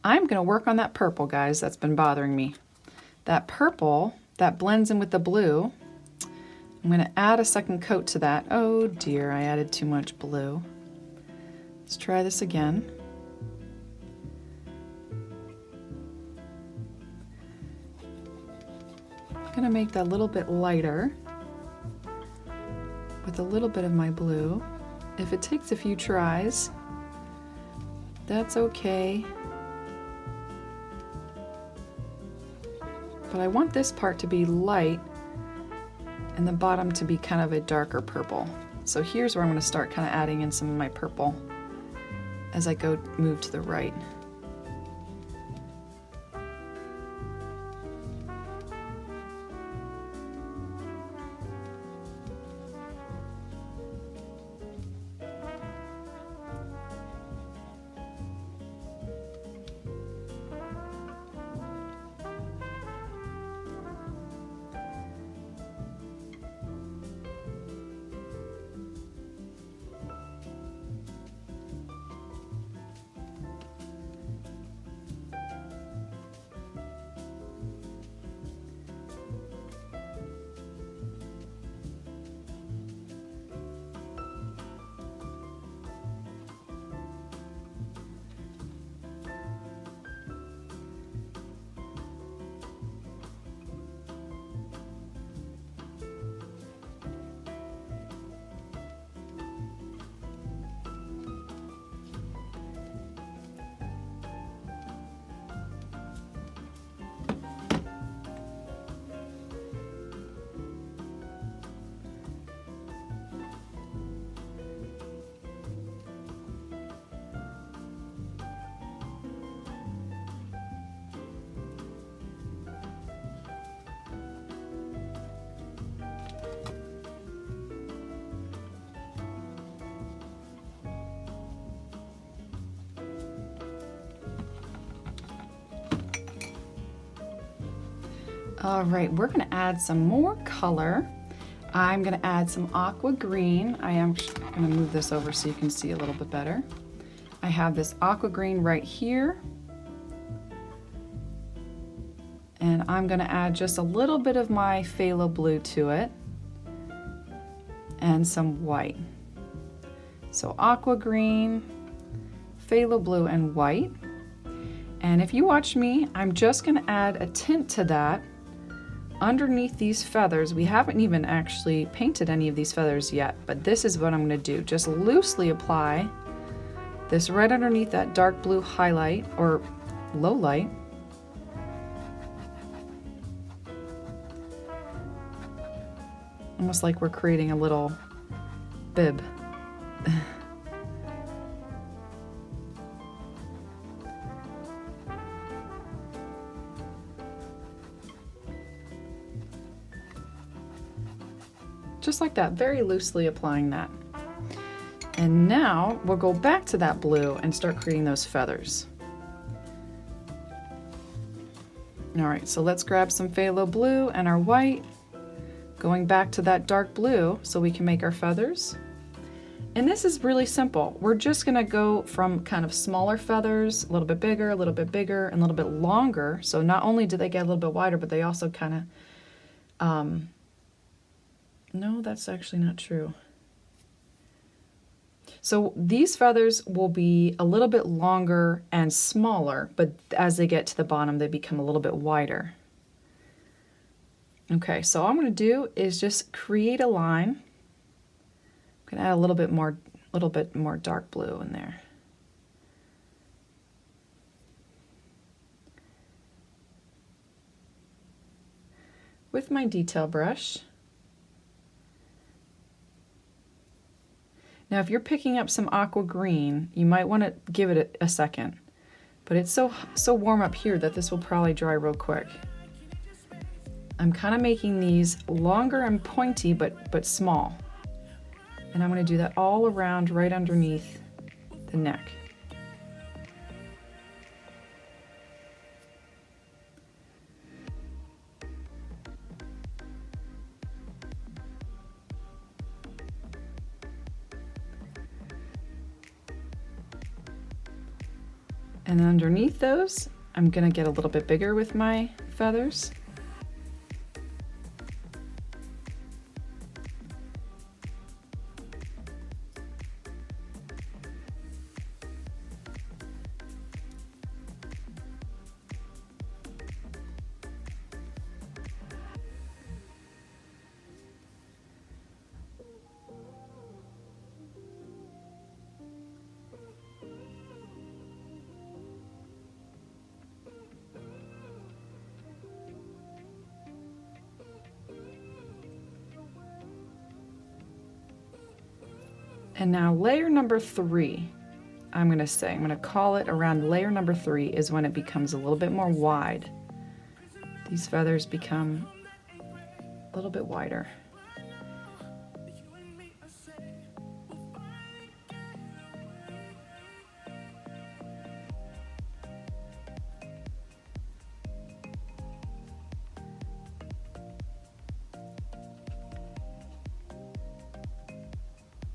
I'm going to work on that purple, guys, that's been bothering me. That purple that blends in with the blue, I'm going to add a second coat to that. Oh dear, I added too much blue. Let's try this again. I'm gonna make that a little bit lighter with a little bit of my blue. If it takes a few tries, that's okay. But I want this part to be light and the bottom to be kind of a darker purple. So here's where I'm going to start kind of adding in some of my purple as I move to the right. All right, we're gonna add some more color. I'm gonna add some Aqua Green. I am gonna move this over so you can see a little bit better. I have this Aqua Green right here. And I'm gonna add just a little bit of my Phthalo Blue to it and some white. So Aqua Green, Phthalo Blue, and white. And if you watch me, I'm just gonna add a tint to that underneath these feathers. We haven't even actually painted any of these feathers yet, but this is what I'm going to do. Just loosely apply this right underneath that dark blue highlight or low light. Almost like we're creating a little bib. Just like that, very loosely applying that. And now we'll go back to that blue and start creating those feathers. All right, so let's grab some Phthalo Blue and our white, going back to that dark blue so we can make our feathers. And this is really simple. We're just gonna go from kind of smaller feathers, a little bit bigger, a little bit bigger, and a little bit longer. So not only do they get a little bit wider, but they also kind of, no, that's actually not true. So these feathers will be a little bit longer and smaller, but as they get to the bottom, they become a little bit wider. Okay, so all I'm going to do is just create a line. I'm going to add a little bit more dark blue in there. With my detail brush. Now, if you're picking up some Aqua Green, you might want to give it a second, but it's so warm up here that this will probably dry real quick. I'm kind of making these longer and pointy, but small. And I'm going to do that all around right underneath the neck. And underneath those, I'm going to get a little bit bigger with my feathers. And now layer number 3, I'm going to call it around layer number 3 is when it becomes a little bit more wide. These feathers become a little bit wider.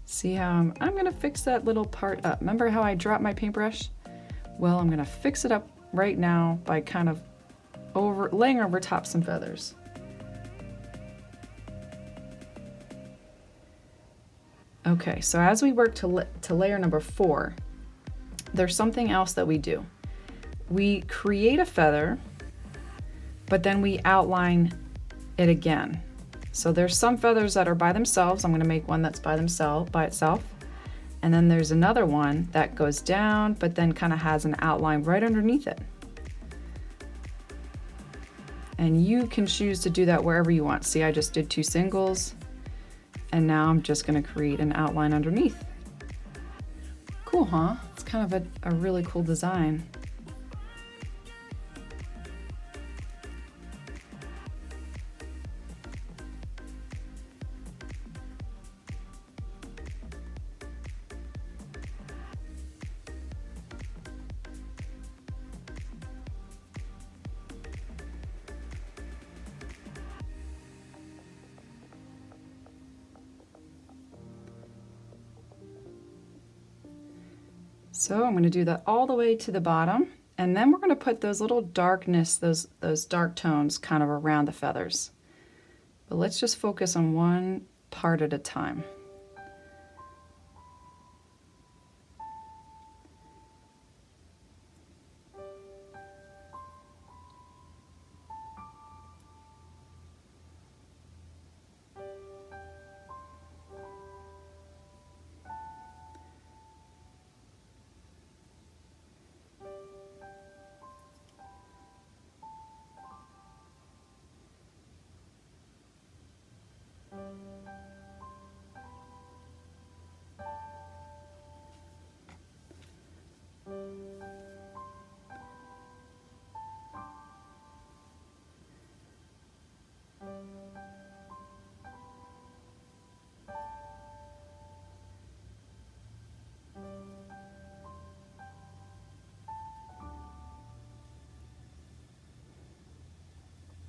See how I'm going to fix that little part up. Remember how I dropped my paintbrush? Well, I'm going to fix it up right now by kind of laying over top some feathers. Okay, so as we work to layer number 4, there's something else that we do. We create a feather, but then we outline it again. So there's some feathers that are by themselves. I'm going to make one that's by itself. And then there's another one that goes down, but then kind of has an outline right underneath it. And you can choose to do that wherever you want. See, I just did 2 singles, and now I'm just going to create an outline underneath. Cool, huh? It's kind of a really cool design. So I'm going to do that all the way to the bottom, and then we're going to put those little darkness, those dark tones kind of around the feathers. But let's just focus on one part at a time.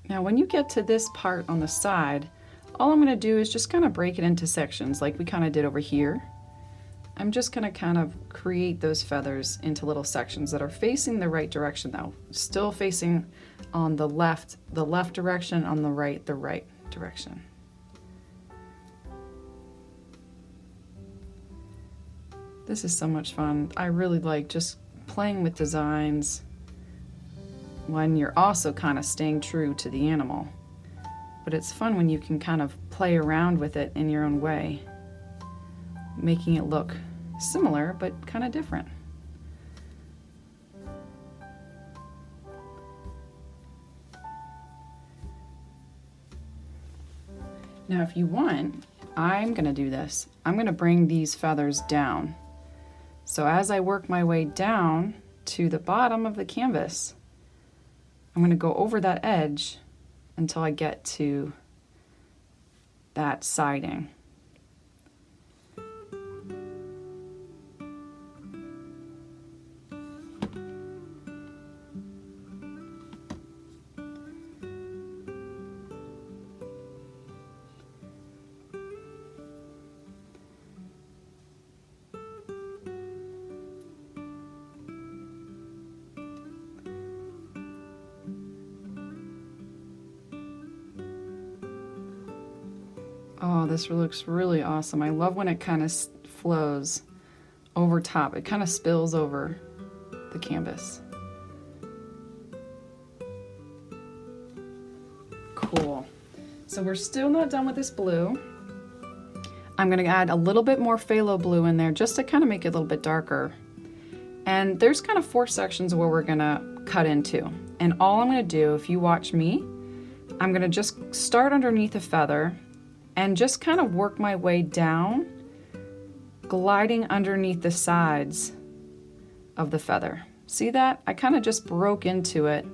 Now when you get to this part on the side, all I'm going to do is just kind of break it into sections like we kind of did over here. I'm just going to kind of create those feathers into little sections that are facing the right direction though. Still facing on the left direction, on the right direction. This is so much fun. I really like just playing with designs when you're also kind of staying true to the animal. But it's fun when you can kind of play around with it in your own way, making it look similar but kind of different. Now if you want, I'm going to do this. I'm going to bring these feathers down. So as I work my way down to the bottom of the canvas, I'm going to go over that edge until I get to that siding. Oh, this looks really awesome. I love when it kind of flows over top. It kind of spills over the canvas. Cool. So we're still not done with this blue. I'm going to add a little bit more phthalo blue in there just to kind of make it a little bit darker. And there's kind of 4 sections where we're going to cut into. And all I'm going to do, if you watch me, I'm going to just start underneath a feather and just kind of work my way down, gliding underneath the sides of the feather. See that? I kind of just broke into it.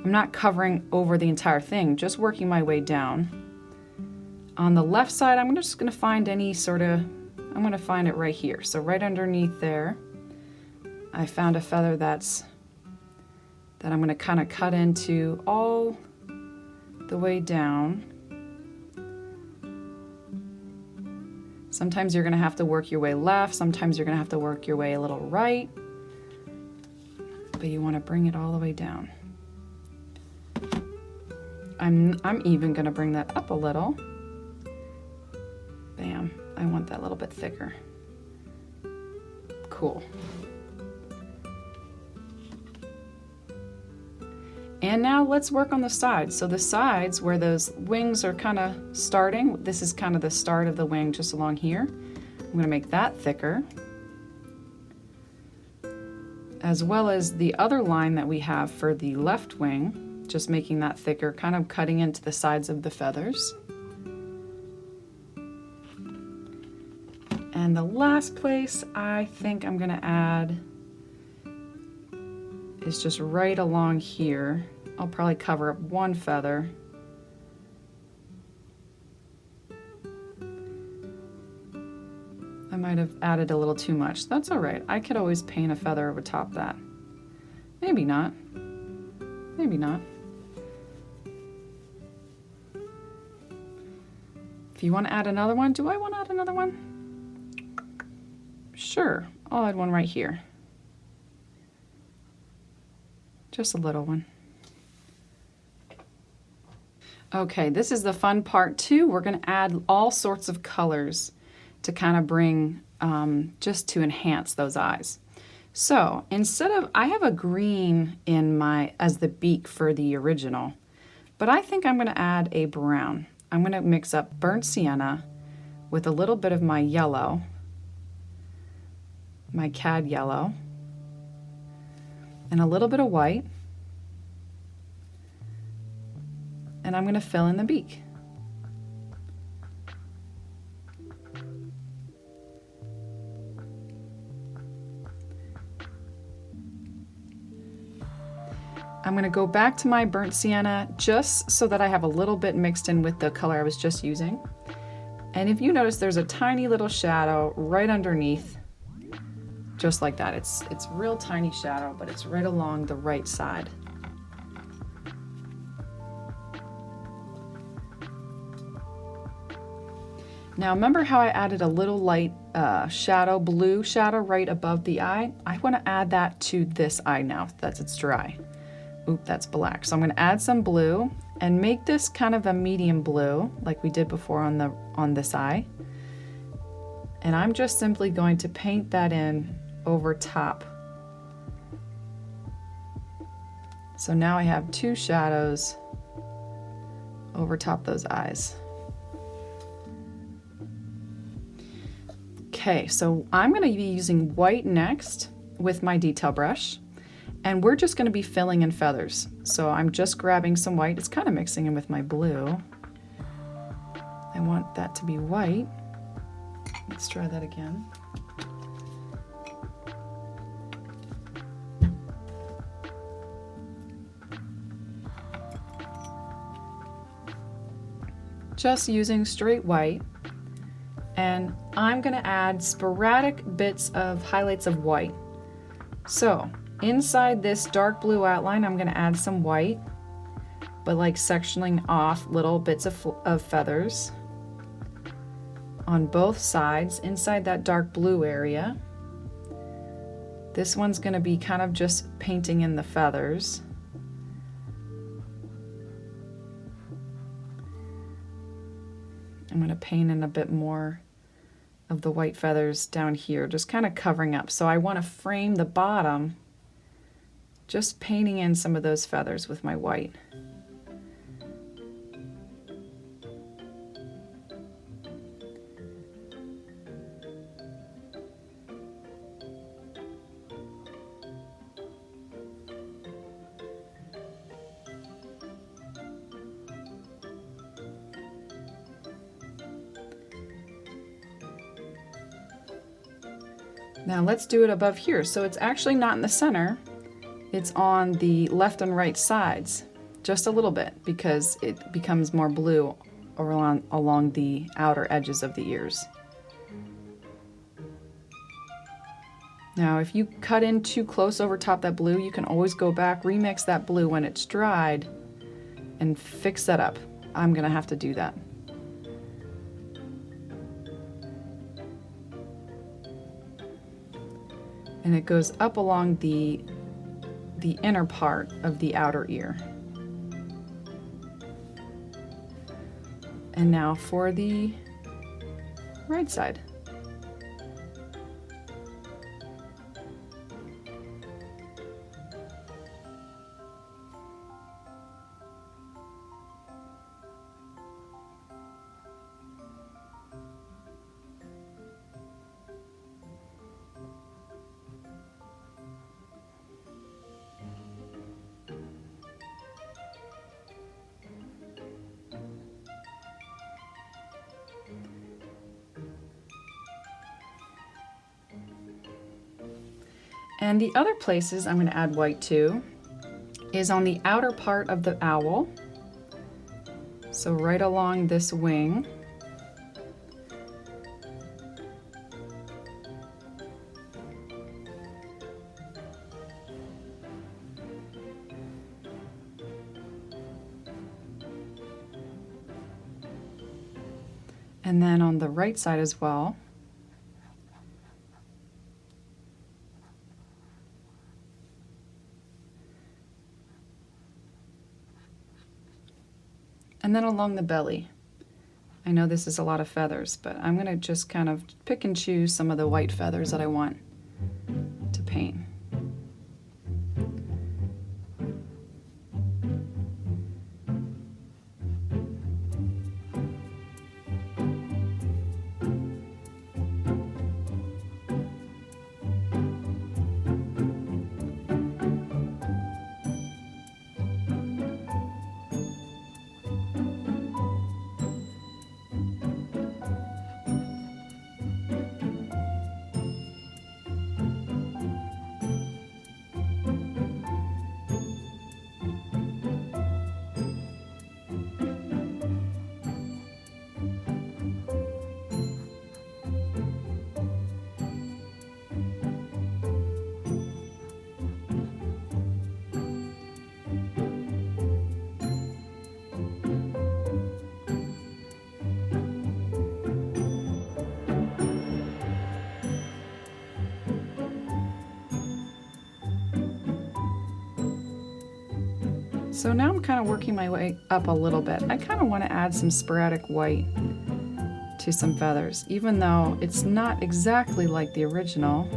I'm not covering over the entire thing, just working my way down. On the left side, I'm just going to find any sort of, I'm going to find it right here. So right underneath there, I found a feather that I'm going to kind of cut into all the way down. Sometimes you're going to have to work your way left, sometimes you're going to have to work your way a little right, but you want to bring it all the way down. I'm even going to bring that up a little. Bam, I want that a little bit thicker. Cool. And now let's work on the sides. So the sides where those wings are kind of starting, this is kind of the start of the wing just along here. I'm going to make that thicker, as well as the other line that we have for the left wing, just making that thicker, kind of cutting into the sides of the feathers. And the last place I think I'm going to add is just right along here. I'll probably cover up one feather. I might have added a little too much. That's all right. I could always paint a feather over top that. Maybe not. Maybe not. If you want to add another one, do I want to add another one? Sure, I'll add one right here. Just a little one. Okay, this is the fun part too. We're going to add all sorts of colors to kind of bring, just to enhance those eyes. So instead of, I have a green in my, as the beak for the original, but I think I'm going to add a brown. I'm going to mix up burnt sienna with a little bit of my yellow, my Cad Yellow, and a little bit of white. And I'm going to fill in the beak. I'm going to go back to my burnt sienna just so that I have a little bit mixed in with the color I was just using. And if you notice, there's a tiny little shadow right underneath, just like that. It's real tiny shadow, but it's right along the right side. Now remember how I added a little light shadow, blue shadow right above the eye? I want to add that to this eye now that it's dry. Oop, that's black. So I'm going to add some blue and make this kind of a medium blue like we did before on this eye. And I'm just simply going to paint that in over top. So now I have two shadows over top those eyes. Okay, so I'm going to be using white next with my detail brush, and we're just going to be filling in feathers. So I'm just grabbing some white. It's kind of mixing in with my blue. I want that to be white. Let's try that again. Just using straight white. And I'm going to add sporadic bits of highlights of white. So inside this dark blue outline, I'm going to add some white, but like sectioning off little bits of feathers on both sides inside that dark blue area. This one's going to be kind of just painting in the feathers. I'm going to paint in a bit more of the white feathers down here, just kind of covering up. So I want to frame the bottom, just painting in some of those feathers with my white. Now let's do it above here. So it's actually not in the center, it's on the left and right sides, just a little bit, because it becomes more blue along the outer edges of the ears. Now if you cut in too close over top that blue, you can always go back, remix that blue when it's dried, and fix that up. I'm gonna have to do that. And it goes up along the inner part of the outer ear. And now for the right side. And the other places I'm going to add white to is on the outer part of the owl. So right along this wing. And then on the right side as well. And then along the belly. I know this is a lot of feathers, but I'm going to just kind of pick and choose some of the white feathers that I want to paint. So now I'm kind of working my way up a little bit. I kind of want to add some sporadic white to some feathers, even though it's not exactly like the original.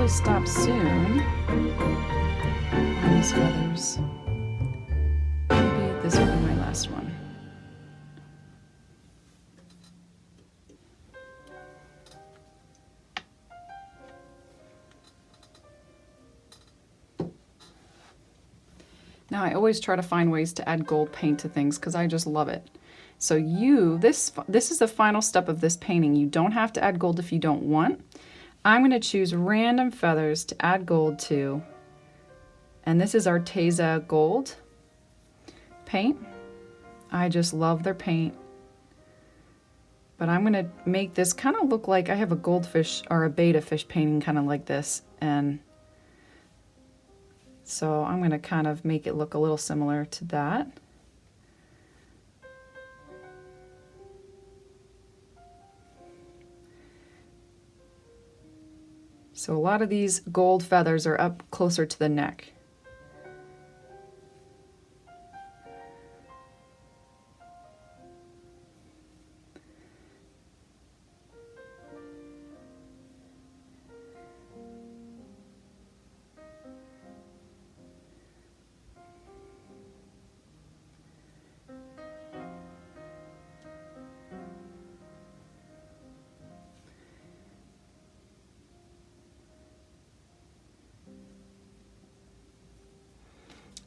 Stop soon on these feathers. Maybe this will be my last one. Now I always try to find ways to add gold paint to things because I just love it. So this is the final step of this painting. You don't have to add gold if you don't want. I'm going to choose random feathers to add gold to, and this is Arteza gold paint. I just love their paint, but I'm going to make this kind of look like I have a goldfish or a betta fish painting kind of like this, and so I'm going to kind of make it look a little similar to that. So a lot of these gold feathers are up closer to the neck.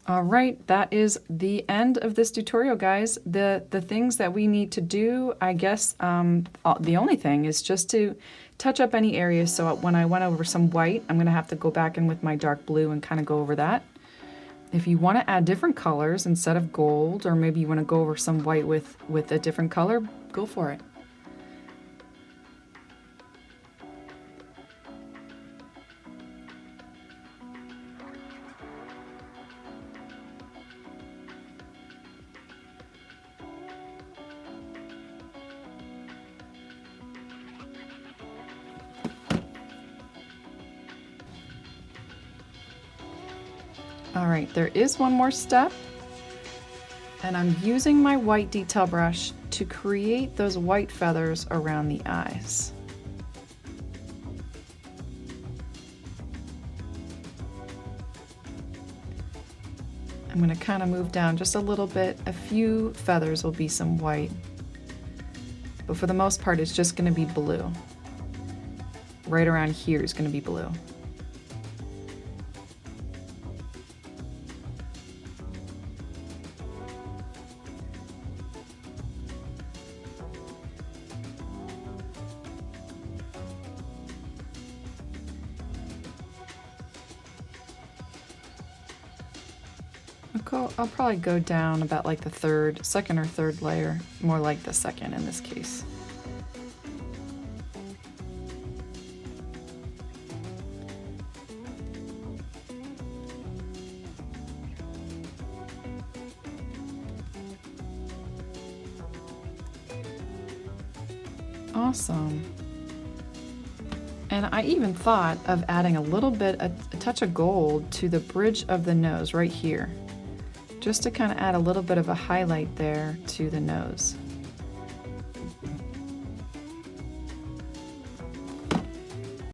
All right, that is the end of this tutorial, guys. The things that we need to do, I guess, the only thing is just to touch up any areas. So when I went over some white, I'm going to have to go back in with my dark blue and kind of go over that. If you want to add different colors instead of gold, or maybe you want to go over some white with a different color, go for it. All right, there is one more step, and I'm using my white detail brush to create those white feathers around the eyes. I'm going to kind of move down just a little bit. A few feathers will be some white, but for the most part it's just going to be blue. Right around here is going to be blue. I'll probably go down about like the second or third layer, more like the second in this case. Awesome. And I even thought of adding a little bit, a touch of gold to the bridge of the nose right here, just to kind of add a little bit of a highlight there to the nose.